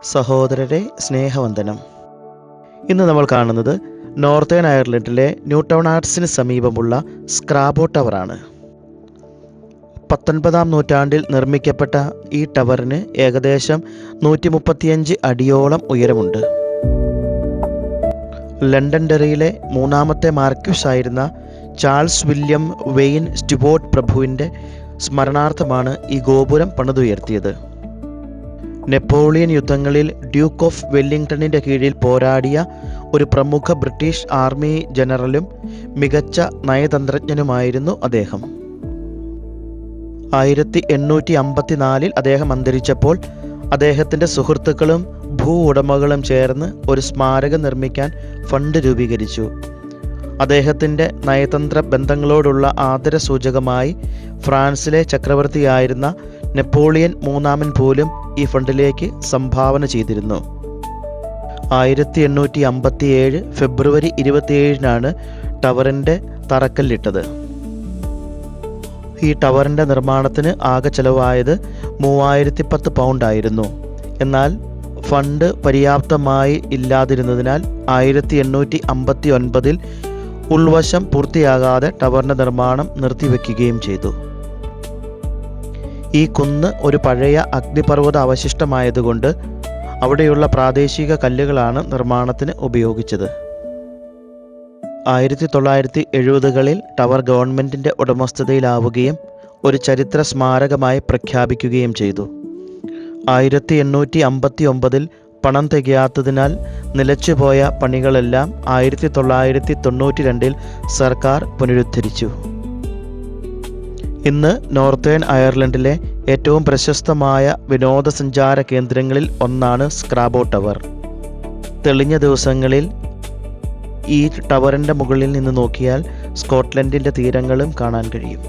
സഹോദരരെ സ്നേഹവന്ദനം. ഇന്ന് നമ്മൾ കാണുന്നത് നോർത്തേൺ അയർലൻഡിലെ ന്യൂടൗൺ ആർട്സിന് സമീപമുള്ള സ്ക്രാബോ ടവറാണ്. 19-ാം നൂറ്റാണ്ടിൽ നിർമ്മിക്കപ്പെട്ട ഈ ടവറിന് ഏകദേശം 135 അടിയോളം ഉയരമുണ്ട്. ലണ്ടൻഡറിയിലെ 3-ാമത്തെ മാർക്യൂസായിരുന്ന ചാൾസ് വില്യം വെയിൻ സ്റ്റുവോർട്ട് പ്രഭുവിൻ്റെ സ്മരണാർത്ഥമാണ് ഈ ഗോപുരം പണിതുയർത്തിയത്. നെപ്പോളിയൻ യുദ്ധങ്ങളിൽ ഡ്യൂക്ക് ഓഫ് വെല്ലിംഗ്ടണിൻ്റെ കീഴിൽ പോരാടിയ ഒരു പ്രമുഖ ബ്രിട്ടീഷ് ആർമി ജനറലും മികച്ച നയതന്ത്രജ്ഞനുമായിരുന്നു അദ്ദേഹം. 1854 അദ്ദേഹം അന്തരിച്ചപ്പോൾ അദ്ദേഹത്തിൻ്റെ സുഹൃത്തുക്കളും ഭൂ ഉടമകളും ചേർന്ന് ഒരു സ്മാരകം നിർമ്മിക്കാൻ ഫണ്ട് രൂപീകരിച്ചു. അദ്ദേഹത്തിൻ്റെ നയതന്ത്ര ബന്ധങ്ങളോടുള്ള ആദരസൂചകമായി ഫ്രാൻസിലെ ചക്രവർത്തിയായിരുന്ന നെപ്പോളിയൻ മൂന്നാമൻ പോലും ഈ ഫണ്ടിലേക്ക് സംഭാവന ചെയ്തിരുന്നു. 1857 ഫെബ്രുവരി 27-നാണ് ടവറിൻ്റെ തറക്കല്ലിട്ടത്. ഈ ടവറിൻ്റെ നിർമ്മാണത്തിന് ആകെ ചെലവായത് 3010 പൗണ്ടായിരുന്നു. എന്നാൽ ഫണ്ട് പര്യാപ്തമായി ഇല്ലാതിരുന്നതിനാൽ 1859 ഉൾവശം പൂർത്തിയാകാതെ ടവറിൻ്റെ നിർമ്മാണം നിർത്തിവെക്കുകയും ചെയ്തു. ഈ കുന്ന് ഒരു പഴയ അഗ്നിപർവ്വത അവശിഷ്ടമായതുകൊണ്ട് അവിടെയുള്ള പ്രാദേശിക കല്ലുകളാണ് നിർമ്മാണത്തിന് ഉപയോഗിച്ചത്. 1970-കളിൽ ടവർ ഗവൺമെൻറ്റിൻ്റെ ഉടമസ്ഥതയിലാവുകയും ഒരു ചരിത്ര സ്മാരകമായി പ്രഖ്യാപിക്കുകയും ചെയ്തു. 1859 പണം തികയാത്തതിനാൽ നിലച്ചുപോയ പണികളെല്ലാം 1992 സർക്കാർ പുനരുദ്ധരിച്ചു. ഇന്ന് നോർത്തേൺ അയർലൻഡിലെ ഏറ്റവും പ്രശസ്തമായ വിനോദസഞ്ചാര കേന്ദ്രങ്ങളിൽ ഒന്നാണ് സ്ക്രാബോ ടവർ. തെളിഞ്ഞ ദിവസങ്ങളിൽ ഈ ടവറിൻ്റെ മുകളിൽ നിന്ന് നോക്കിയാൽ സ്കോട്ട്ലൻഡിൻ്റെ തീരങ്ങളും കാണാൻ കഴിയും.